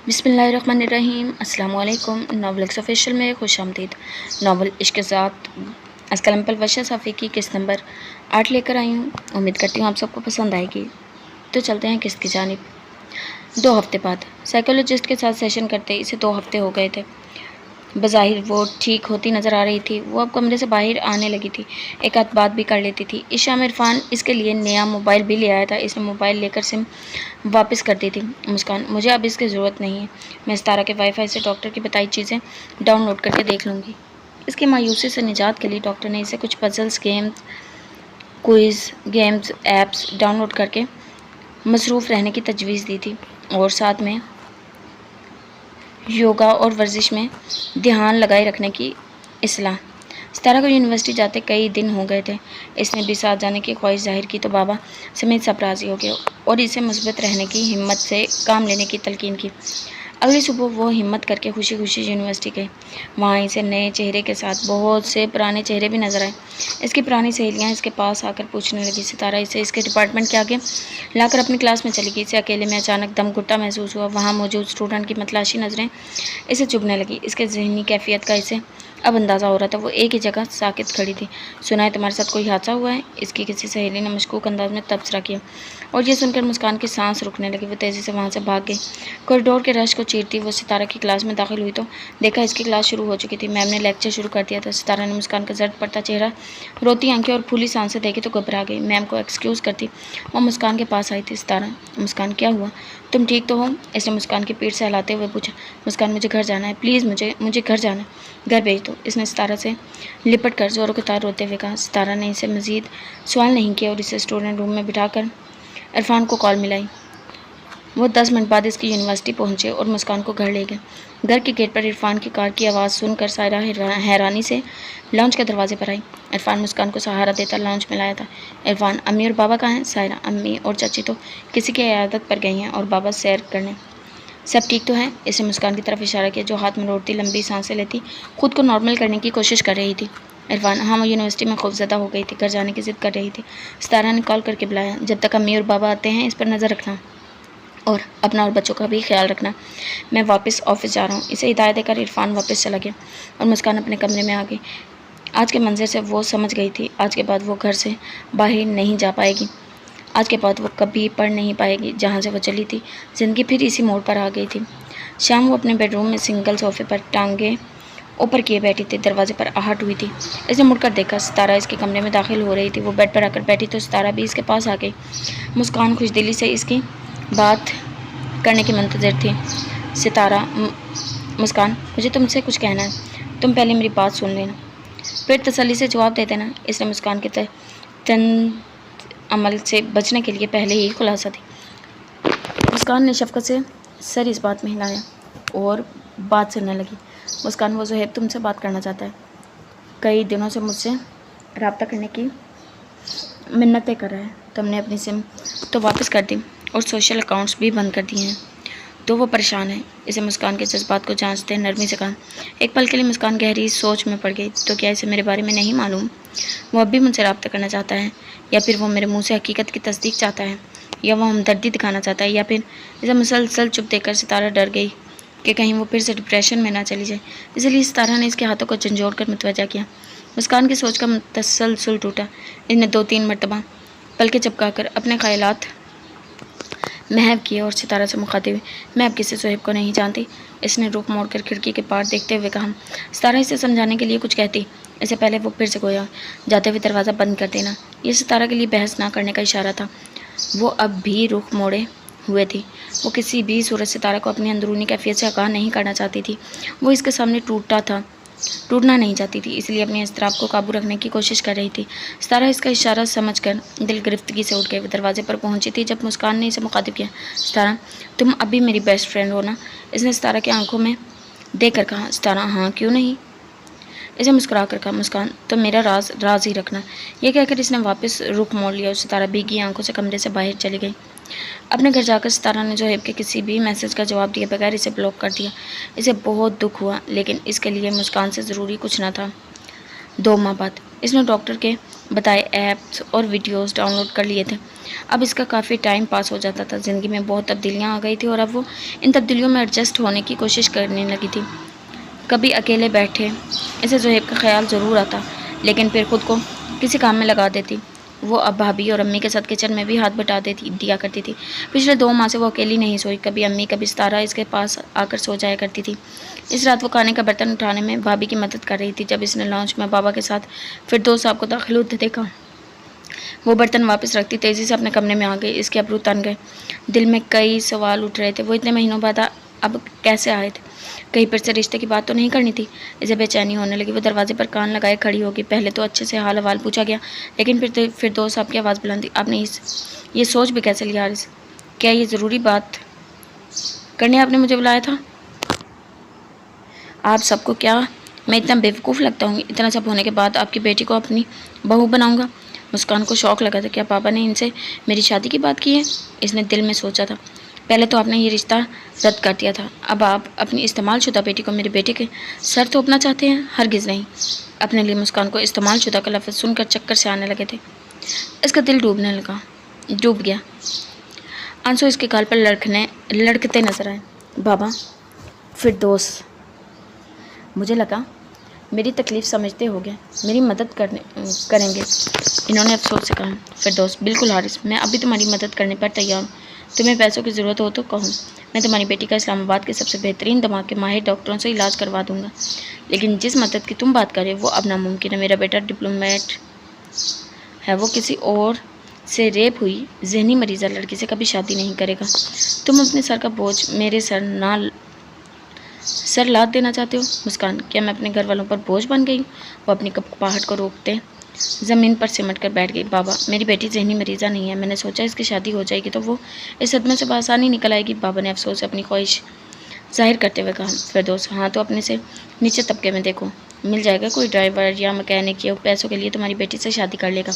बिस्मिल्लाहिर्रहमानिर्रहीम। अस्सलाम वालेकुम। नॉवलिक्स ऑफिशियल में खुशामदीद। नावल इश्क के साथ अस्कलम पलवशा साफ़ी की किस्त नंबर 8 लेकर आई हूँ। उम्मीद करती हूँ आप सबको पसंद आएगी। तो चलते हैं किस्त की जानिब। 2 हफ्ते बाद साइकोलॉजिस्ट के साथ सेशन करते इसे 2 हफ्ते हो गए थे। बज़ाहिर वो ठीक होती नज़र आ रही थी। वो अब कमरे से बाहर आने लगी थी, एक आध बात भी कर लेती थी। इस शाम इरफान इसके लिए नया मोबाइल भी ले आया था। इसने मोबाइल लेकर सिम वापस कर दी थी। मुस्कान, मुझे अब इसकी ज़रूरत नहीं है। मैं सितारा के वाईफाई से डॉक्टर की बताई चीज़ें डाउनलोड करके देख लूँगी। इसकी मायूसी से निजात के लिए डॉक्टर ने इसे कुछ puzzles, games, quiz games, apps download करके मसरूफ़ रहने की तजवीज़ दी थी और साथ में योगा और वर्जिश में ध्यान लगाए रखने की इस्लाह। सितारा को यूनिवर्सिटी जाते कई दिन हो गए थे। इसने भी साथ जाने की ख्वाहिश जाहिर की तो बाबा समेत सब राज़ी हो गए और इसे मुस्बत रहने की हिम्मत से काम लेने की तलकीन की। अगली सुबह वो हिम्मत करके खुशी खुशी यूनिवर्सिटी गई। वहाँ इसे नए चेहरे के साथ बहुत से पुराने चेहरे भी नजर आए। इसकी पुरानी सहेलियाँ इसके पास आकर पूछने लगी। सितारा इसे इसके डिपार्टमेंट के आगे लाकर अपनी क्लास में चली गई। इसे अकेले में अचानक दम घुट्टा महसूस हुआ। वहाँ मौजूद स्टूडेंट की मतलाशी नज़रें इसे चुभने लगी। इसके जहनी कैफियत का इसे अब अंदाज़ा हो रहा था। वो एक ही जगह साकित खड़ी थी। सुना है तुम्हारे साथ कोई हादसा हुआ है? इसकी किसी सहेली ने मशकूक अंदाज में तबसरा किया और ये सुनकर मुस्कान की सांस रुकने लगी। वो तेज़ी से वहाँ से भाग गई। कॉरिडोर के रश को चीरती वो सितारा की क्लास में दाखिल हुई तो देखा इसकी क्लास शुरू हो चुकी थी। मैम ने लेक्चर शुरू कर दिया था। सितारा ने मुस्कान का जर्द पड़ता चेहरा, रोती आंखें और फूली सांसें देखी तो घबरा गई। मैम को एक्सक्यूज़ करती वो मुस्कान के पास आई थी। सितारा, मुस्कान क्या हुआ? तुम ठीक तो हो? इसने मुस्कान की पीठ से हिलाते हुए पूछा। मुस्कान, मुझे घर जाना है, प्लीज़ मुझे घर जाना है, घर भेज दो। इसने सितारा से लिपट कर ज़ोरों के तार रोते हुए कहा। सितारा ने इसे मज़ीद सवाल नहीं किया और इसे स्टूडेंट रूम में बिठाकर इरफान को कॉल मिलाई। वो 10 मिनट बाद इसकी यूनिवर्सिटी पहुंचे और मुस्कान को घर ले गए। घर के गेट पर इरफान की कार की आवाज़ सुनकर सायरा हैरानी से लॉन्च के दरवाजे पर आई। इरफान मुस्कान को सहारा देता लॉन्च में लाया था। इरफान, अम्मी और बाबा कहाँ हैं? सायरा, अम्मी और चाची तो किसी की इयादत पर गई हैं और बाबा सैर करने। सब ठीक तो है? इसने मुस्कान की तरफ इशारा किया जो हाथ में रोड़ती लंबी सांसें लेती खुद को नॉर्मल करने की कोशिश कर रही थी। इरफान, हाँ, वो यूनिवर्सिटी में खौफजदा हो गई थी, घर जाने की जिद कर रही थी। सितारा ने कॉल करके बुलाया। जब तक अम्मी और बाबा आते हैं इस पर नज़र रखना और अपना और बच्चों का भी ख्याल रखना। मैं वापस ऑफिस जा रहा हूँ। इसे हिदायत देकर इरफान वापस चला गया और मुस्कान अपने कमरे में आ गई। आज के मंजर से वो समझ गई थी आज के बाद वो घर से बाहर नहीं जा पाएगी। आज के बाद वो कभी पढ़ नहीं पाएगी। जहाँ से वो चली थी ज़िंदगी फिर इसी मोड़ पर आ गई थी। शाम वो अपने बेडरूम में सिंगल सोफे पर टांगे ऊपर किए बैठी थी। दरवाजे पर आहट हुई थी। इसने मुड़कर देखा। सितारा इसके कमरे में दाखिल हो रही थी। वो बेड पर आकर बैठी तो सितारा भी इसके पास आ गई। मुस्कान खुशदिली से इसकी बात करने की मंतज़र थी। सितारा, मुस्कान, मुझे तुमसे कुछ कहना है। तुम पहले मेरी बात सुन लेना, फिर तसल्ली से जवाब दे देना। इसने मुस्कान के तन अमल से बचने के लिए पहले ही खुलासा दी। मुस्कान ने शफ़क़त से सर इस बात में हिलाया और बात सुनने लगी। मुस्कान, वो ज़ुहैब तुमसे बात करना चाहता है। कई दिनों से मुझसे रब्ता करने की मिन्नतें कर रहा है। तुमने अपनी सिम तो वापस कर दी और सोशल अकाउंट्स भी बंद कर दिए हैं तो वो परेशान है। इसे मुस्कान के जज्बात को जांचते नरमी से कहा। एक पल के लिए मुस्कान गहरी सोच में पड़ गई। तो क्या इसे मेरे बारे में नहीं मालूम? वो अब भी मुझसे रब्ता करना चाहता है या फिर वो मेरे मुंह से हकीकत की तस्दीक चाहता है या वो हमदर्दी दिखाना चाहता है या फिर इसे मुसलसल चुप देकर सितारा डर गई कि कहीं वो फिर से डिप्रेशन में ना चली जाए। इसलिए सितारा ने इसके हाथों को झंझोड़ कर मुतवज्जा किया। मुस्कान की सोच का तसलसल टूटा। इसने 2-3 मरतबा पलके चपकाकर अपने ख्यालात महव किए और सितारा से मुखातिब हुई। मैं अब किसी ज़ुहैब को नहीं जानती। इसने रुख मोड़कर खिड़की के पार देखते हुए कहा। सितारा इसे समझाने के लिए कुछ कहती इससे पहले वो फिर से गोया जाते हुए दरवाज़ा बंद कर देना। ये सितारा के लिए बहस ना करने का इशारा था। वो अब भी रुख मोड़े हुए थी। वो किसी भी सूरत सितारा को अपनी अंदरूनी कैफियत से आगाह नहीं करना चाहती थी। वो इसके सामने टूटना नहीं चाहती थी, इसलिए अपने इज़्तिराब को काबू रखने की कोशिश कर रही थी। सितारा इसका इशारा समझकर दिल गिरफ्तगी से उठ गए। वो दरवाजे पर पहुंची थी जब मुस्कान ने इसे मुखातिब किया। सितारा, तुम अभी मेरी बेस्ट फ्रेंड हो ना? इसने सितारा की आंखों में देखकर कहा। सितारा, हाँ, क्यों नहीं? इसे मुस्कुरा कर कहा। मुस्कान, तो मेरा राज ही रखना। यह कहकर इसने वापस रुख मोड़ लिया और सितारा भीगी आंखों से कमरे से बाहर चली गई। अपने घर जाकर सितारा ने ज़ुहैब के किसी भी मैसेज का जवाब दिए बगैर इसे ब्लॉक कर दिया। इसे बहुत दुख हुआ लेकिन इसके लिए मुस्कान से ज़रूरी कुछ न था। 2 माह बाद इसने डॉक्टर के बताए ऐप्स और वीडियोस डाउनलोड कर लिए थे। अब इसका काफ़ी टाइम पास हो जाता था। ज़िंदगी में बहुत तब्दीलियाँ आ गई थी और अब वो इन तब्दीलियों में एडजस्ट होने की कोशिश करने लगी थी। कभी अकेले बैठे इसे ज़ुहैब का ख्याल ज़रूर आता, लेकिन फिर खुद को किसी काम में लगा देती। वो अब भाभी और अम्मी के साथ किचन में भी हाथ बटा देती दिया करती थी। पिछले 2 माह से वो अकेली नहीं सोई। कभी अम्मी, कभी सितारा इसके पास आकर सो जाया करती थी। इस रात वो खाने का बर्तन उठाने में भाभी की मदद कर रही थी। जब इसने लॉन्च में बाबा के साथ फिरदौस साहब को दाखिल होते देखा, वो बर्तन वापस रखती तेज़ी से अपने कमरे में आ गई। इसके अब्रू तन गए। दिल में कई सवाल उठ रहे थे। वो इतने महीनों बाद अब कैसे आए थे? कहीं फिर से रिश्ते की बात तो नहीं करनी थी? इसे बेचैनी होने लगी। वो दरवाजे पर कान लगाए खड़ी होगी। पहले तो अच्छे से हाल हवाल पूछा गया, लेकिन फिर दोस्त आपकी आवाज़ बुलंदी। आपने ये सोच भी कैसे लिया हारिस? क्या ये ज़रूरी बात करने आपने मुझे बुलाया था? आप सबको क्या मैं इतना बेवकूफ़ लगता हूँ? इतना सब होने के बाद आपकी बेटी को अपनी बहू बनाऊँगा? मुस्कान को शौक लगा था। क्या पापा ने इनसे मेरी शादी की बात की है? इसने दिल में सोचा था। पहले तो आपने ये रिश्ता रद्द कर दिया था, अब आप अपनी इस्तेमालशुदा बेटी को मेरे बेटे के सर थोपना चाहते हैं? हरगिज़ नहीं। अपने लिए मुस्कान को इस्तेमालशुदा का लफ्ज़ सुनकर चक्कर से आने लगे थे। इसका दिल डूब गया। आंसू इसके गाल पर लड़कते नजर आए। बाबा, फिरदौस, मुझे लगा मेरी तकलीफ़ समझते होगे, मेरी मदद करेंगे। इन्होंने अफसोस से कहा। फिरदौस, बिल्कुल हारिस, मैं अभी तुम्हारी मदद करने पर तैयार हूँ। तुम्हें पैसों की ज़रूरत हो तो कहो, मैं तुम्हारी बेटी का इस्लामाबाद के सबसे बेहतरीन दिमाग के माहिर डॉक्टरों से इलाज करवा दूंगा। लेकिन जिस मदद की तुम बात करें वो अब नामुमकिन है। मेरा बेटा डिप्लोमेट है, वो किसी और से रेप हुई जहनी मरीज़ा लड़की से कभी शादी नहीं करेगा। तुम अपने सर का बोझ मेरे सर लाद देना चाहते हो? मुस्कान, क्या मैं अपने घर वालों पर बोझ बन गई? वो अपनी कपकपाहट को रोकते ज़मीन पर सिमट कर बैठ गई। बाबा, मेरी बेटी जहनी मरीज़ा नहीं है। मैंने सोचा इसकी शादी हो जाएगी तो वो इस सदमे से आसानी निकल आएगी। बाबा ने अफसोस से अपनी ख्वाहिश जाहिर करते हुए कहा। फिरदौस, हाँ तो अपने से नीचे तबके में देखो, मिल जाएगा कोई ड्राइवर या मैकेनिक या पैसों के लिए तुम्हारी बेटी से शादी कर लेगा।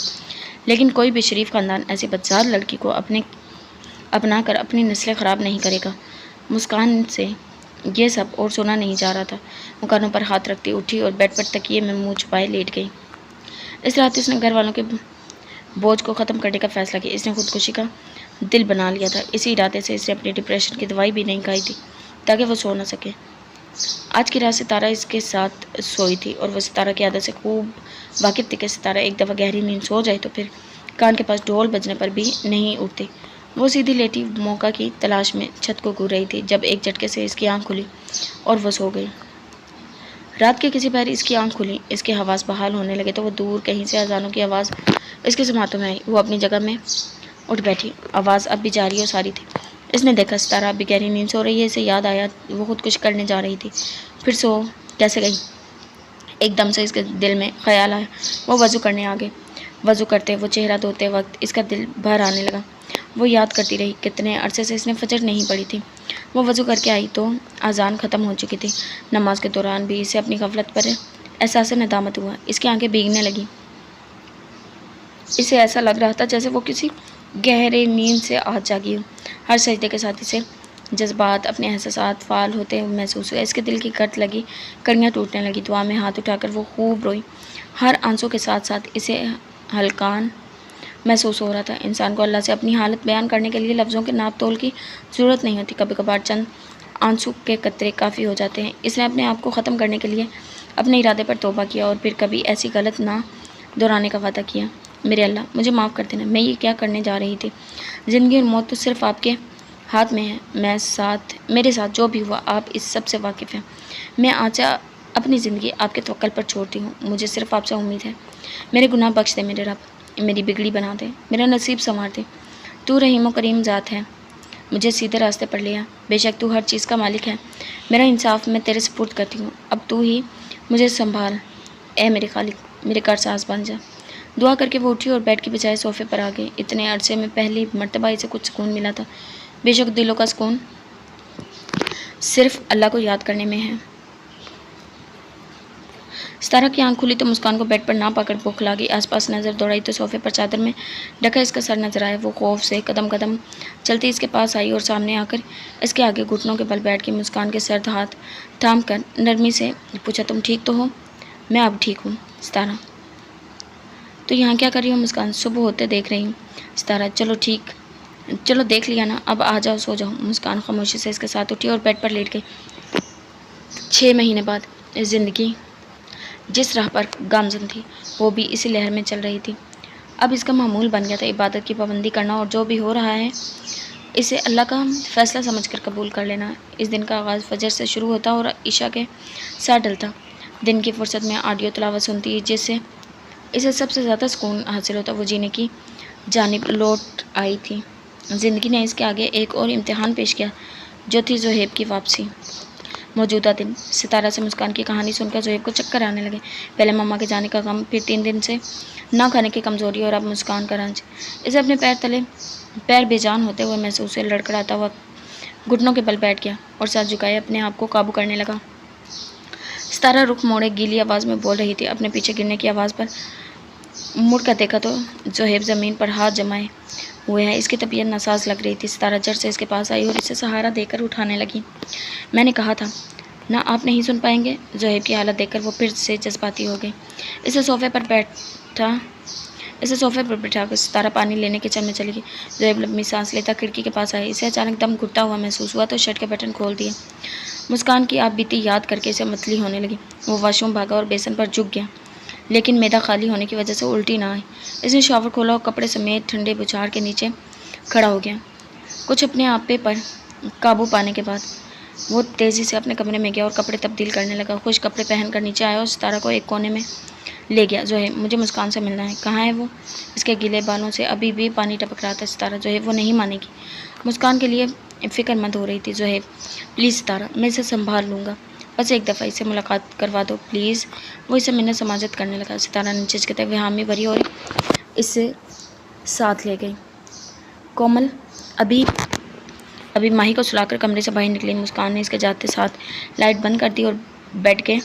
लेकिन कोई भी शरीफ ख़ानदान ऐसी बदजार लड़की को अपना कर अपनी नस्लें ख़राब नहीं करेगा। मुस्कान से ये सब और सुना नहीं जा रहा था। वो कानों पर हाथ रखती उठी और बेड पर तकिए में मुँह छुपाए लेट गई। इस रात इसने घर वालों के बोझ को ख़त्म करने का फ़ैसला किया। इसने खुदकुशी का दिल बना लिया था। इसी इरादे से इसने अपनी डिप्रेशन की दवाई भी नहीं खाई थी ताकि वो सो न सके। आज की रात सितारा इसके साथ सोई थी और वह सितारा की आदत से खूब वाकिफ़ थी कि सितारा एक दफ़ा गहरी नींद सो जाए तो फिर कान के पास ढोल बजने पर भी नहीं उठती। वो सीधी लेटी मौका की तलाश में छत को घूर रही थी जब एक झटके से इसकी आंख खुली और वह सो गई। रात के किसी पैर इसकी आंख खुली, इसके हवास बहाल होने लगे तो वो दूर कहीं से अजानों की आवाज़ इसके समातों में आई। वो अपनी जगह में उठ बैठी। आवाज़ अब भी जारी और सारी थी। इसने देखा सितारा अब भी गहरी नींद सो रही है। इसे याद आया वो खुद कुछ करने जा रही थी, फिर सो कैसे गई? एकदम से इसके दिल में ख्याल आया। वो वज़ू करने आ गए। वज़ू करते वो चेहरा धोते वक्त इसका दिल भर आने लगा। वो याद करती रही कितने अरसे से इसने फजर नहीं पड़ी थी। वो वज़ू करके आई तो अजान ख़त्म हो चुकी थी। नमाज के दौरान भी इसे अपनी गफलत पर एहसास नदामत हुआ। इसकी आंखें भीगने लगी। इसे ऐसा लग रहा था जैसे वो किसी गहरे नींद से आज जागी हो। हर सजदे के साथ इसे जज्बात अपने एहसासात फाल होते हुए महसूस हुआ। इसके दिल की कट लगी, कड़ियाँ टूटने लगी। दुआ में हाथ उठाकर वो खूब रोई। हर आंसू के साथ साथ इसे हल्कान महसूस हो रहा था। इंसान को अल्लाह से अपनी हालत बयान करने के लिए लफ्ज़ों के नाप तोल की ज़रूरत नहीं होती। कभी कभार चंद आंसू के कतरे काफ़ी हो जाते हैं। इसने अपने आप को ख़त्म करने के लिए अपने इरादे पर तौबा किया और फिर कभी ऐसी गलत ना दोहराने का वादा किया। मेरे अल्लाह, मुझे माफ़ कर देना। मैं ये क्या करने जा रही थी? ज़िंदगी और मौत तो सिर्फ़ आपके हाथ में है। मेरे साथ जो भी हुआ आप इस सब से वाकिफ़ हैं। मैं आज से अपनी ज़िंदगी आपके तवक्कल पर छोड़ती हूँ। मुझे सिर्फ़ आपसे उम्मीद है। मेरे गुनाह बख्श दे मेरे रब, मेरी बिगड़ी बना दे, मेरा नसीब संवार दे। तू रहीम व करीम ज़ात है, मुझे सीधे रास्ते पर ले आ। बेशक तू हर चीज़ का मालिक है। मेरा इंसाफ मैं तेरे सुपुर्द करती हूँ। अब तू ही मुझे संभाल। ए मेरे खालिक, मेरे कारसाज बन जा। दुआ करके वो उठी और बेड की बजाय सोफ़े पर आ गई। इतने अरसे में पहली मर्तबा इसे कुछ सुकून मिला था। बेशक दिलों का सुकून सिर्फ़ अल्लाह को याद करने में है। सितारा की आंख खुली तो मुस्कान को बेड पर ना पाकर भूख लगी। आसपास नज़र दौड़ाई तो सोफ़े पर चादर में ढका इसका सर नजर आया। वो खौफ से कदम कदम चलती इसके पास आई और सामने आकर इसके आगे घुटनों के बल बैठ के मुस्कान के सर्द हाथ थाम कर नरमी से पूछा, तुम ठीक तो हो? मैं अब ठीक हूँ सितारा। तो यहाँ क्या कर रही हो मुस्कान? सुबह होते देख रही हूँ। सितारा, चलो देख लिया ना, अब आ जाओ, सो जाओ। मुस्कान खामोशी से इसके साथ उठी और बेड पर लेट गई। 6 महीने बाद ज़िंदगी जिस राह पर गामज़न थी वो भी इसी लहर में चल रही थी। अब इसका मामूल बन गया था इबादत की पाबंदी करना, और जो भी हो रहा है इसे अल्लाह का फ़ैसला समझकर कबूल कर लेना। इस दिन का आगाज़ फजर से शुरू होता और ईशा के साथ डलता। दिन की फुर्सत में ऑडियो तिलावत सुनती, जिससे इसे सबसे ज़्यादा सुकून हासिल होता। वो जीने की जानिब लौट आई थी। ज़िंदगी ने इसके आगे एक और इम्तिहान पेश किया, जो थी ज़ोहेब की वापसी। मौजूदा दिन सितारा से मुस्कान की कहानी सुनकर ज़ोहेब को चक्कर आने लगे। पहले मम्मा के जाने का गम, फिर 3 दिन से ना खाने की कमज़ोरी, और अब मुस्कान का रंज। इसे अपने पैर बेजान होते हुए महसूस हुए। लड़खड़ाता हुआ घुटनों के बल बैठ गया और सर झुकाए अपने आप को काबू करने लगा। सितारा रुख मोड़े गीली आवाज़ में बोल रही थी। अपने पीछे गिरने की आवाज़ पर मुड़ कर देखा तो ज़ोहेब ज़मीन पर हाथ जमाए हुए हैं। इसकी तबीयत नासाज लग रही थी। सितारा जड़ से इसके पास आई और इसे सहारा देकर उठाने लगी। मैंने कहा था ना, आप नहीं सुन पाएंगे। ज़ोहेब की हालत देखकर वो फिर से जज्बाती हो गई। इसे सोफे पर बिठाकर सितारा पानी लेने किचन में चली गई। ज़ोहेब लंबी सांस लेता खिड़की के पास आया। इसे अचानक दम घुटता हुआ महसूस हुआ तो शर्ट के बटन खोल दिए। मुस्कान की आप बीती याद करके इसे मतली होने लगी। वो वॉशरूम भागा और बेसन पर झुक गया, लेकिन मैदा खाली होने की वजह से उल्टी ना आई। इसने शॉवर खोला और कपड़े समेत ठंडे बुछाड़ के नीचे खड़ा हो गया। कुछ अपने आप पे पर काबू पाने के बाद वो तेज़ी से अपने कमरे में गया और कपड़े तब्दील करने लगा। खुश कपड़े पहनकर नीचे आया और सितारा को एक कोने में ले गया। ज़ोहेब, मुझे मुस्कान से मिलना है। कहाँ है वो? इसके गीले बालों से अभी भी पानी टपक रहा था। सितारा, ज़ोहेब वो नहीं मानेगी। मुस्कान के लिए फ़िक्रमंद हो रही थी। ज़ोहेब, प्लीज़ सितारा, मैं इसे संभाल लूँगा, बस एक दफ़ा इससे मुलाकात करवा दो प्लीज़। वो इसे मिन्नत समाजत करने लगा। सितारा ने झिझकते हुए हामी भरी और इससे साथ ले गई। कोमल अभी माही को सुलाकर कमरे से बाहर निकली। मुस्कान ने इसके जाते साथ लाइट बंद कर दी और बेड के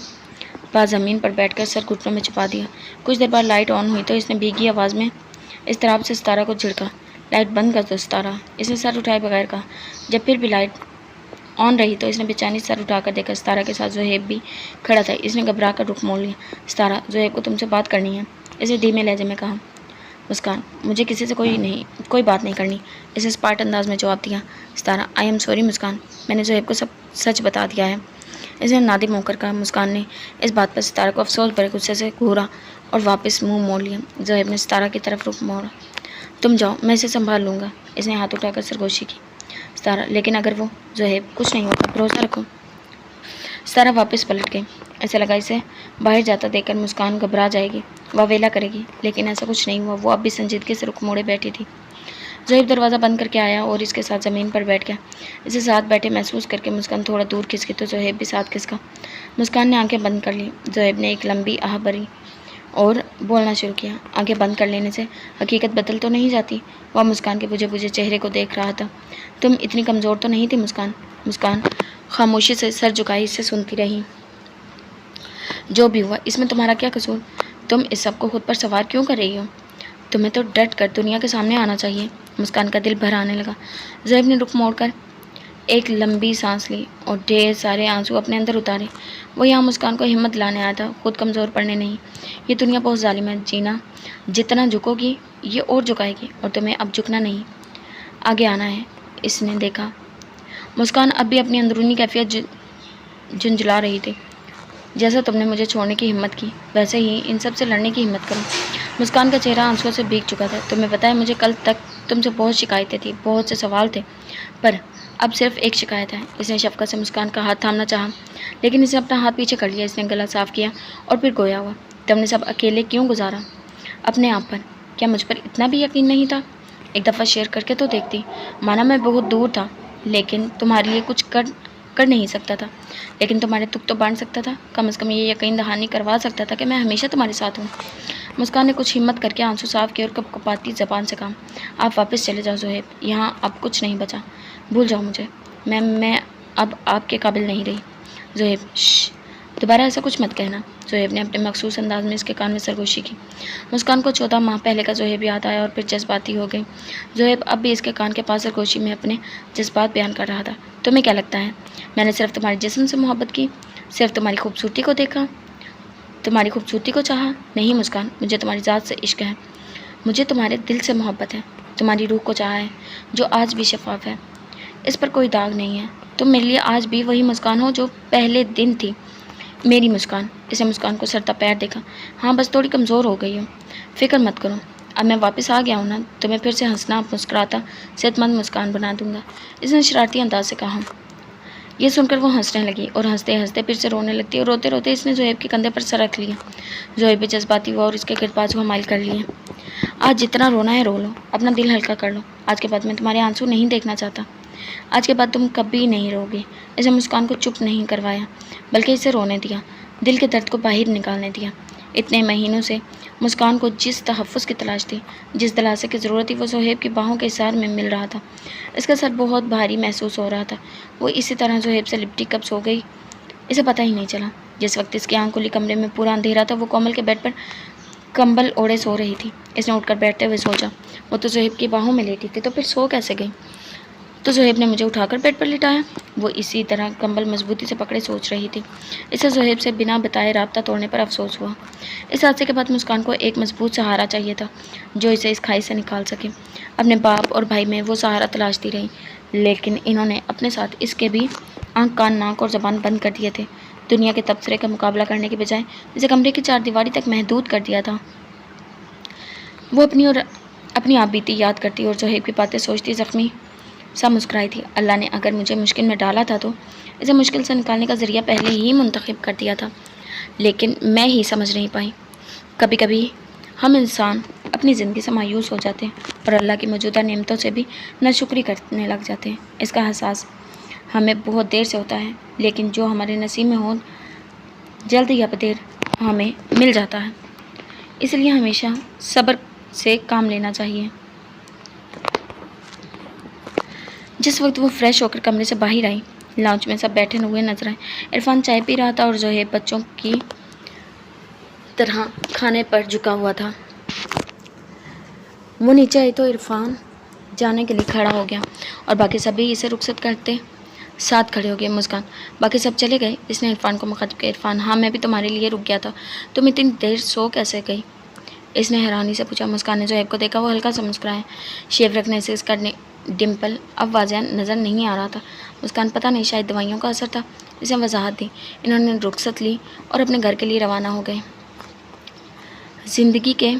पास ज़मीन पर बैठकर सर घुटनों में छुपा दिया। कुछ देर बाद लाइट ऑन हुई तो इसने भीगी आवाज़ में इस तरह से सितारा को झिड़का, लाइट बंद कर दो सितारा। इसने सर उठाए बगैर कहा। जब फिर भी लाइट ऑन रही तो इसने बेचैनी सर उठाकर देखा। सितारा के साथ ज़ोहेब भी खड़ा था। इसने घबरा कर रुख मोड़ लिया। सितारा, ज़ोहेब को तुमसे बात करनी है, इसे धीमे लहजे में कहा। मुस्कान, मुझे किसी से कोई बात नहीं करनी, इसने स्पार्ट अंदाज में जवाब दिया। सितारा, आई एम सॉरी मुस्कान, मैंने ज़ोहेब को सब सच बता दिया है, इसने नादिम होकर कहा। मुस्कान ने इस बात पर सितारा को अफसोस भरे गुस्से से घूरा और वापस मुंह मोड़ लिया। ज़ोहेब ने सितारा की तरफ रुख मोड़ा। तुम जाओ, मैं इसे संभाल लूँगा, इसने हाथ उठाकर सरगोशी की। सितारा, लेकिन अगर वो ज़ोहेब, कुछ नहीं होगा, भरोसा रखो। सितारा वापस पलट गई। ऐसा लगा इसे बाहर जाता देखकर मुस्कान घबरा जाएगी, वावेला करेगी, लेकिन ऐसा कुछ नहीं हुआ। वो अब भी संजीदगी से रुख मोड़े बैठी थी। ज़ोहेब दरवाज़ा बंद करके आया और इसके साथ ज़मीन पर बैठ गया। इसे साथ बैठे महसूस करके मुस्कान थोड़ा दूर खिसकी तो ज़ोहेब भी साथ खिसका। मुस्कान ने आंखें बंद कर ली। ज़ोहेब ने एक लंबी आह भरी और बोलना शुरू किया। आंखें बंद कर लेने से हकीकत बदल तो नहीं जाती। वह मुस्कान के बुझे बुझे चेहरे को देख रहा था। तुम इतनी कमज़ोर तो नहीं थी मुस्कान। मुस्कान खामोशी से सर झुकाई इसे सुनती रही। जो भी हुआ इसमें तुम्हारा क्या कसूर? तुम इस सब को खुद पर सवार क्यों कर रही हो? तुम्हें तो डट कर दुनिया के सामने आना चाहिए। मुस्कान का दिल भर आने लगा। ज़ोहेब ने रुख मोड़कर एक लंबी सांस ली और ढेर सारे आंसू अपने अंदर उतारे। वो यहाँ मुस्कान को हिम्मत दिलाने आया था, खुद कमज़ोर पड़ने नहीं। ये दुनिया बहुत जालिम है जीना, जितना झुकोगी ये और झुकाएगी, और तुम्हें अब झुकना नहीं, आगे आना है। इसने देखा मुस्कान अब भी अपनी अंदरूनी कैफियत झुंझला रही थी। जैसा तुमने मुझे छोड़ने की हिम्मत की, वैसे ही इन सब से लड़ने की हिम्मत करो। मुस्कान का चेहरा आंसुओं से भीग चुका था। तुम्हें पता है, मुझे कल तक तुमसे बहुत शिकायतें थी, बहुत से सवाल थे, पर अब सिर्फ एक शिकायत है। इसने शफकत से मुस्कान का हाथ थामना चाहा, लेकिन इसने अपना हाथ पीछे कर लिया। इसने गला साफ किया और फिर गोया हुआ। तुमने सब अकेले क्यों गुजारा? अपने आप पर। क्या मुझ पर इतना भी यकीन नहीं था? एक दफ़ा शेयर करके तो देखती। माना मैं बहुत दूर था, लेकिन तुम्हारे लिए कुछ कर नहीं सकता था, लेकिन तुम्हारे दुख तो बांट सकता था। कम से कम ये यकीन दहानी करवा सकता था कि मैं हमेशा तुम्हारे साथ हूँ। मुस्कान ने कुछ हिम्मत करके आंसू साफ किए और कपकपाती ज़बान से कहा, आप वापस चले जाओ ज़ोहेब, यहाँ अब कुछ नहीं बचा, भूल जाओ मुझे। मैं अब आपके काबिल नहीं रही। ज़ोहेब, दोबारा ऐसा कुछ मत कहना। ज़ोहेब ने अपने मखसूस अंदाज में इसके कान में सरगोशी की। मुस्कान को 14 माह पहले का ज़ोहेब याद आया और फिर जज्बाती हो गई। ज़ोहेब अब भी इसके कान के पास सरगोशी में अपने जज्बात बयान कर रहा था। तुम्हें क्या लगता है, मैंने सिर्फ तुम्हारे जिस्म से मोहब्बत की, सिर्फ तुम्हारी खूबसूरती को देखा? तुम्हारी खूबसूरती को चाहा? नहीं मुस्कान, मुझे तुम्हारी ज़ात से इश्क है। मुझे तुम्हारे दिल से मोहब्बत है। तुम्हारी रूह को चाहा है, जो आज भी शफाफ है। इस पर कोई दाग नहीं है। तुम मेरे लिए आज भी वही मुस्कान हो जो पहले दिन थी। मेरी मुस्कान। इसने मुस्कान को सरता पैर देखा। हाँ, बस थोड़ी कमज़ोर हो गई हूँ। फिक्र मत करो, अब मैं वापस आ गया हूँ ना, तुम्हें फिर से हंसना, मुस्कुराता, सेहतमंद मुस्कान बना दूंगा। इसने शरारती अंदाज से कहा। ये सुनकर वो हंसने लगी और हंसते हंसते फिर से रोने लगती और रोते रोते इसने ज़ोहेब के कंधे पर सर रख लिया। ज़ोहेब भी जज्बाती हुआ और इसके गिरबाज को माइल कर लिए। आज जितना रोना है रो लो, अपना दिल हल्का कर लो। आज के बाद मैं तुम्हारे आंसू नहीं देखना चाहता। आज के बाद तुम कभी नहीं रोगे। इसे मुस्कान को चुप नहीं करवाया, बल्कि इसे रोने दिया, दिल के दर्द को बाहर निकालने दिया। इतने महीनों से मुस्कान को जिस तहफ़्फ़ुज़ की तलाश थी, जिस दिलासे की ज़रूरत थी, वो ज़ोहेब की बाहों के इशार में मिल रहा था। इसका सर बहुत भारी महसूस हो रहा था। वो इसी तरह ज़ोहेब से लिपटी कब सो गई, इसे पता ही नहीं चला। जिस वक्त इसकी आंख खुली, कमरे में पूरा अंधेरा था। वो कोमल के बेड पर कंबल ओढ़े सो रही थी। इसने उठकर बैठते हुए सोचा, वो तो ज़ोहेब की बाहों में लेटी थी, तो फिर सो कैसे गई? तो ज़ोहेब ने मुझे उठाकर बेड पर लिटाया। वो इसी तरह कंबल मजबूती से पकड़े सोच रही थी। इसे ज़ोहेब से बिना बताए राब्ता तोड़ने पर अफसोस हुआ। इस हादसे के बाद मुस्कान को एक मजबूत सहारा चाहिए था, जो इसे इस खाई से निकाल सके। अपने बाप और भाई में वो सहारा तलाशती रही, लेकिन इन्होंने अपने साथ इसके भी आँख, कान, नाक और ज़बान बंद कर दिए थे। दुनिया के तबसरे का मुकाबला करने के बजाय इसे कमरे की चारदीवारी तक महदूद कर दिया था। वो अपनी आप बीती याद करती और ज़ोहेब की बातें सोचती ज़ख्मी सा मुस्कुराई थी। अल्लाह ने अगर मुझे मुश्किल में डाला था तो इसे मुश्किल से निकालने का ज़रिया पहले ही मुंतखब कर दिया था, लेकिन मैं ही समझ नहीं पाई। कभी कभी हम इंसान अपनी ज़िंदगी से मायूस हो जाते हैं और अल्लाह की मौजूदा नेमतों से भी नाशुक्री करने लग जाते हैं। इसका एहसास हमें बहुत देर से होता है, लेकिन जो हमारे नसीब में हो जल्द या बदेर हमें मिल जाता है। इसलिए हमेशा सब्र से काम लेना चाहिए। जिस वक्त वो फ्रेश होकर कमरे से बाहर आई, लाउंज में सब बैठे हुए नजर आए। इरफान चाय पी रहा था और ज़ोहेब बच्चों की तरह खाने पर झुका हुआ था। वो नीचे आई तो इरफान जाने के लिए खड़ा हो गया और बाकी सभी इसे रुखसत करते साथ खड़े हो गए। मुस्कान, बाकी सब चले गए। इसने इरफान को मुखातिब किया। इरफान, हाँ मैं भी तुम्हारे लिए रुक गया था। तुम इतनी देर सो कैसे गई? इसने हैरानी से पूछा। मुस्कान ने ज़ोहेब को देखा। वो हल्का सा मुस्कुराया। शेव रखने से इसका डिम्पल अब वाज़ह नज़र नहीं आ रहा था। मुस्कान, पता नहीं, शायद दवाइयों का असर था। इसे वजाहत दी। इन्होंने रुखसत ली और अपने घर के लिए रवाना हो गए। ज़िंदगी के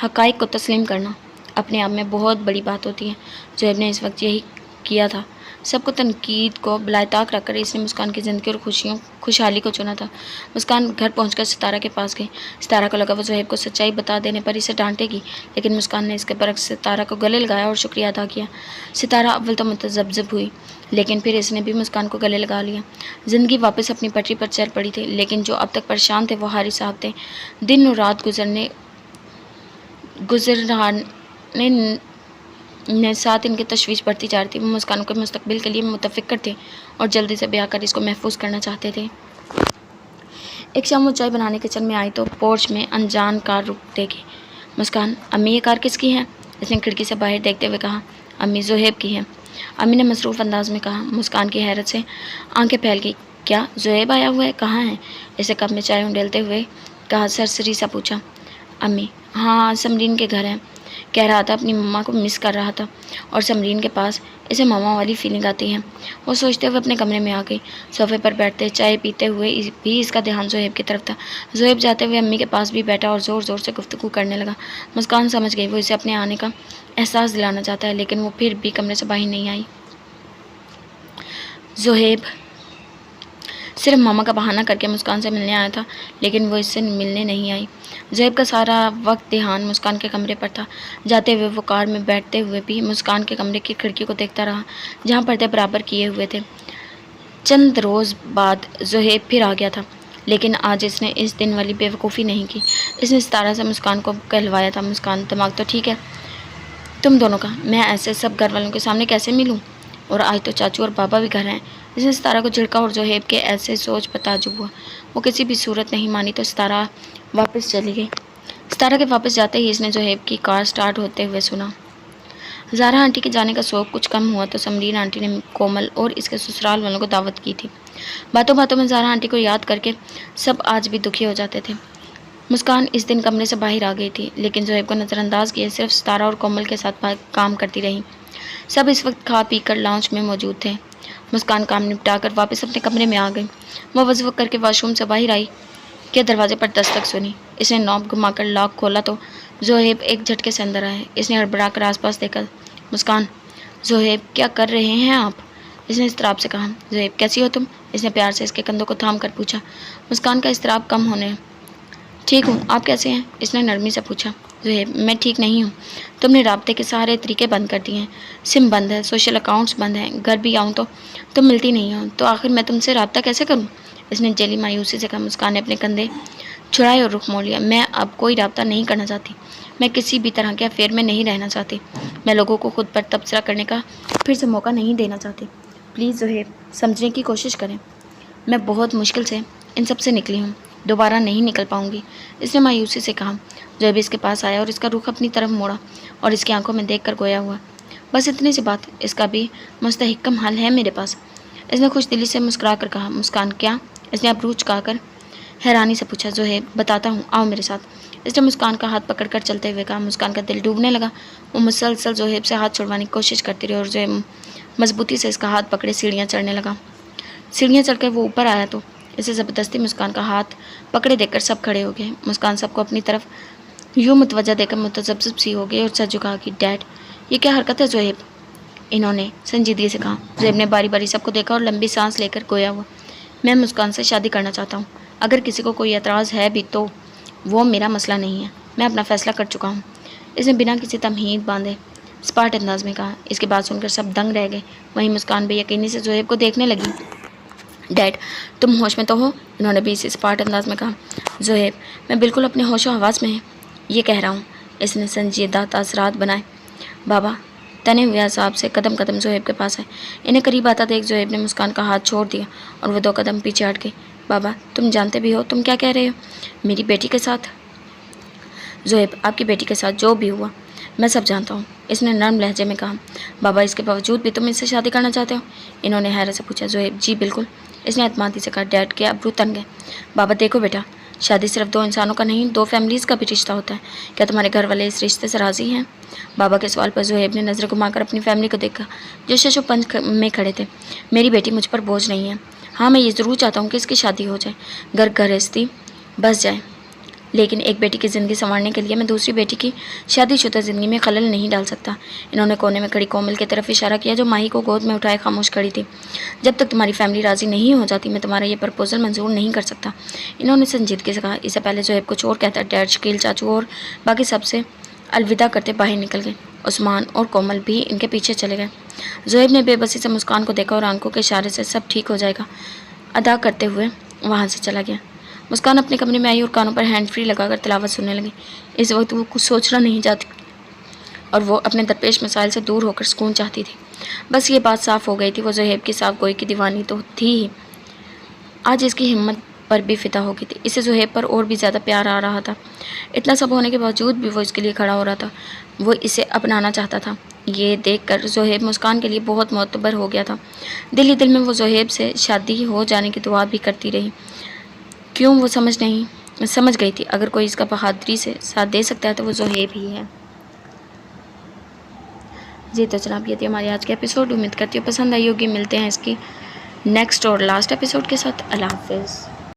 हक़ाइक़ को तस्लीम करना अपने आप में बहुत बड़ी बात होती है। ज़ोहेब ने इस वक्त यही किया था। सबको तनकीद को बिलाताक रखकर इसने मुस्कान की ज़िंदगी और खुशहाली को चुना था। मुस्कान घर पहुंचकर सितारा के पास गई। सितारा को लगा वो ज़ोहेब को सच्चाई बता देने पर इसे डांटेगी, लेकिन मुस्कान ने इसके बरक्स सितारा को गले लगाया और शुक्रिया अदा किया। सितारा अव्वल तो मुतज़ब्ज़िब हुई, लेकिन फिर इसने भी मुस्कान को गले लगा लिया। ज़िंदगी वापस अपनी पटरी पर चल पड़ी थी, लेकिन जो अब तक परेशान थे वो हारिस साहब थे। दिन और रात गुजरने ने साथ इनकी तशवीश बढ़ती जा रही थी। वो मुस्कान के मुस्तकबिल के लिए मुतफ़िक्र थे और जल्दी से ब्याह कर इसको महफूज करना चाहते थे। एक शाम वो चाय बनाने किचन में आई तो पोर्च में अनजान कार रुक देखी। मुस्कान, अम्मी ये कार किसकी है? इसने खिड़की से बाहर देखते हुए कहा। अम्मी, ज़ोहेब की है, अम्मी ने मसरूफ़ अंदाज में कहा। मुस्कान की हैरत से आंखें फैल गई। क्या ज़ोहेब आया हुआ है? कहाँ है? इसे कप में चाय उंडेलते हुए कहा। सरसरी सा पूछा। अम्मी, हाँ समरीन के घर है। कह रहा था अपनी मम्मा को मिस कर रहा था और समरीन के पास इसे मामा वाली फीलिंग आती है। वो सोचते हुए अपने कमरे में आ गई। सोफ़े पर बैठते चाय पीते हुए भी इसका ध्यान ज़ोहेब की तरफ था। ज़ोहेब जाते हुए अम्मी के पास भी बैठा और ज़ोर ज़ोर से गुफ्तगू करने लगा। मुस्कान समझ गई वो इसे अपने आने का एहसास दिलाना चाहता है, लेकिन वो फिर भी कमरे से बाहर नहीं आई। ज़ोहेब सिर्फ मामा का बहाना करके मुस्कान से मिलने आया था, लेकिन वो इससे मिलने नहीं आई। ज़ोहेब का सारा वक्त ध्यान मुस्कान के कमरे पर था। जाते हुए वो कार में बैठते हुए भी मुस्कान के कमरे की खिड़की को देखता रहा, जहाँ पर्दे बराबर किए हुए थे। चंद रोज़ बाद ज़ोहेब फिर आ गया था, लेकिन आज इसने इस दिन वाली बेवकूफ़ी नहीं की। इसने सितारा से मुस्कान को कहलवाया था। मुस्कान, दिमाग तो ठीक है तुम दोनों का, मैं ऐसे सब घर वालों के सामने कैसे मिलूँ? और आज तो चाचू और बाबा भी घर हैं। इसने सितारा को झिड़का और ज़ोहेब के ऐसे सोच पर ताज्जुब हुआ। वो किसी भी सूरत नहीं मानी तो सितारा वापस चली गई। सितारा के वापस जाते ही इसने ज़ोहेब की कार स्टार्ट होते हुए सुना। ज़ारा आंटी के जाने का शौक कुछ कम हुआ तो समरीन आंटी ने कोमल और इसके ससुराल वालों को दावत की थी। बातों बातों में ज़ारा आंटी को याद करके सब आज भी दुखी हो जाते थे। मुस्कान इस दिन कमरे से बाहर आ गई थी, लेकिन ज़ोहैब को नज़रअंदाज किए सिर्फ सितारा और कोमल के साथ काम करती रही। सब इस वक्त खा पी कर लाउंज में मौजूद थे। मुस्कान काम निपटाकर वापस अपने कमरे में आ गई। वह वज़ू करके वॉशरूम से बाहर आई कि दरवाजे पर दस्तक सुनी। इसने नॉब घुमाकर लॉक खोला तो ज़ोहैब एक झटके से अंदर आए। इसने हड़बड़ाकर आसपास देखा। मुस्कान, ज़ोहैब क्या कर रहे हैं आप? इसने इस्तराब से कहा। ज़ोहैब कैसी हो तुम? इसने प्यार से इसके कंधों को थाम कर पूछा। मुस्कान का इस्तराब कम होने। ठीक हूँ, आप कैसे हैं? इसने नरमी से पूछा। ज़ोहैब मैं ठीक नहीं हूँ। तुमने राब्ते के सारे तरीके बंद कर दिए हैं। सिम बंद है, सोशल अकाउंट्स बंद हैं, घर भी आऊँ तो तुम मिलती नहीं हो, तो आखिर मैं तुमसे रब्ता कैसे करूँ? इसने जेली मायूसी से कहा। मुस्कान ने अपने कंधे छुड़ाए और रुख मोड़ लिया। मैं अब कोई रब्ता नहीं करना चाहती। मैं किसी भी तरह के अफेयर में नहीं रहना चाहती। मैं लोगों को खुद पर तबसरा करने का फिर से मौका नहीं देना चाहती। प्लीज़ ज़ोहैब, समझने की कोशिश करें। मैं बहुत मुश्किल से इन सब से निकली हूँ, दोबारा नहीं निकल पाऊंगी। इसने मायूसी से कहा। ज़ोहैब इसके पास आया और इसका रुख अपनी तरफ मोड़ा और इसकी आंखों में देखकर गोया हुआ। बस इतनी सी बात, इसका भी मुस्तहिकम हल है मेरे पास। इसने खुश दिली से मुस्कुरा कर कहा। मुस्कान क्या? इसने अबरू चुकाकर हैरानी से पूछा। ज़ोहैब बताता हूँ, आओ मेरे साथ। इसने मुस्कान का हाथ पकड़कर चलते हुए कहा। मुस्कान का दिल डूबने लगा। वो मुसलसल ज़ोहैब से हाथ छुड़वाने की कोशिश करती रही और ज़ोहैब मजबूती से इसका हाथ पकड़े सीढ़ियाँ चढ़ने लगा। सीढ़ियाँ चढ़कर वो ऊपर आया तो इसे ज़बरदस्ती मुस्कान का हाथ पकड़े देखकर सब खड़े हो गए। मुस्कान सबको अपनी तरफ यूँ मुतवज्जा देकर मुतज़ब्ज़िब सी हो गई और सर झुका कि डैड, ये क्या हरकत है ज़ोहैब? इन्होंने संजीदगी से कहा। ज़ोहैब ने बारी बारी सबको देखा और लंबी सांस लेकर गोया हुआ। मैं मुस्कान से शादी करना चाहता हूँ। अगर किसी को कोई एतराज़ है भी तो वो मेरा मसला नहीं है। मैं अपना फ़ैसला कर चुका हूँ। इसने बिना किसी तमहीद बांधे स्पार्ट अंदाज में कहा। इसकी बात सुनकर सब दंग रह गए। वहीं मुस्कान बेयकीनी से ज़ोहैब को देखने लगी। डैड, तुम होश में तो हो? इन्होंने भी इसी स्पार्ट अंदाज में कहा। ज़ोहैब, मैं बिल्कुल अपने होशो हवास में ये कह रहा हूँ। इसने संजीदा तासरात बनाए। बाबा तने हुए हिसाब से कदम कदम ज़ोहैब के पास आए। इन्हें करीब आता देख ज़ोहैब ने मुस्कान का हाथ छोड़ दिया और वह 2 कदम पीछे हट गई। बाबा तुम जानते भी हो तुम क्या कह रहे हो? मेरी बेटी के साथ? ज़ोहैब, आपकी बेटी के साथ जो भी हुआ मैं सब जानता हूँ। इसने नर्म लहजे में कहा। बाबा इसके बावजूद भी तुम इससे शादी करना चाहते हो? इन्होंने हैरत से पूछा। ज़ोहैब, जी बिल्कुल। इसने एतमादी से कहा। डैड के अब्रू तन गए। बाबा देखो बेटा, शादी सिर्फ 2 इंसानों का नहीं, 2 फैमिलीज़ का भी रिश्ता होता है। क्या तुम्हारे घर वाले इस रिश्ते से राज़ी हैं? बाबा के सवाल पर ज़ोहैब ने नज़र घुमाकर अपनी फैमिली को देखा जो शशो पंच में खड़े थे। मेरी बेटी मुझ पर बोझ नहीं है। हाँ, मैं ये ज़रूर चाहता हूँ कि इसकी शादी हो जाए, घर गृहस्थी बस जाए, लेकिन एक बेटी की ज़िंदगी संवारने के लिए मैं दूसरी बेटी की शादीशुदा ज़िंदगी में खलल नहीं डाल सकता। इन्होंने कोने में खड़ी कोमल की तरफ इशारा किया जो माही को गोद में उठाए खामोश खड़ी थी। जब तक तुम्हारी फैमिली राज़ी नहीं हो जाती मैं तुम्हारा ये प्रपोजल मंजूर नहीं कर सकता। इन्होंने संजीदगी से कहा। इससे पहले ज़ोहैब कुछ और कहता डैड, शकील चाचू और बाकी सबसे अलविदा करते बाहर निकल गए। उस्मान और कोमल भी इनके पीछे चले गए। ज़ोहैब ने बेबसी से मुस्कान को देखा और आंखों के इशारे से सब ठीक हो जाएगा अदा करते हुए वहाँ से चला गया। मुस्कान अपने कमरे में आई और कानों पर हैंड फ्री लगाकर तिलावत सुनने लगी। इस वक्त वो कुछ सोचना नहीं चाहती और वो अपने दरपेश मसाइल से दूर होकर सुकून चाहती थी। बस ये बात साफ़ हो गई थी, वो ज़ोहैब की साफ गोई की दीवानी तो थी ही, आज इसकी हिम्मत पर भी फिदा हो गई थी। इसे ज़ोहैब पर और भी ज़्यादा प्यार आ रहा था। इतना सब होने के बावजूद भी वो इसके लिए खड़ा हो रहा था। वो इसे अपनाना चाहता था। ये देखकर ज़ोहैब मुस्कान के लिए बहुत मोतबर हो गया था। दिल ही दिल में वो ज़ोहैब से शादी हो जाने की दुआ भी करती रही। क्यों वो समझ गई थी अगर कोई इसका बहादुरी से साथ दे सकता है तो वो ज़ोहैब ही है। जी तो जनाब, ये थी हमारी आज के एपिसोड। उम्मीद करती हूँ पसंद आई होगी। मिलते हैं इसकी नेक्स्ट और लास्ट एपिसोड के साथ। अल्लाह हाफ़िज़।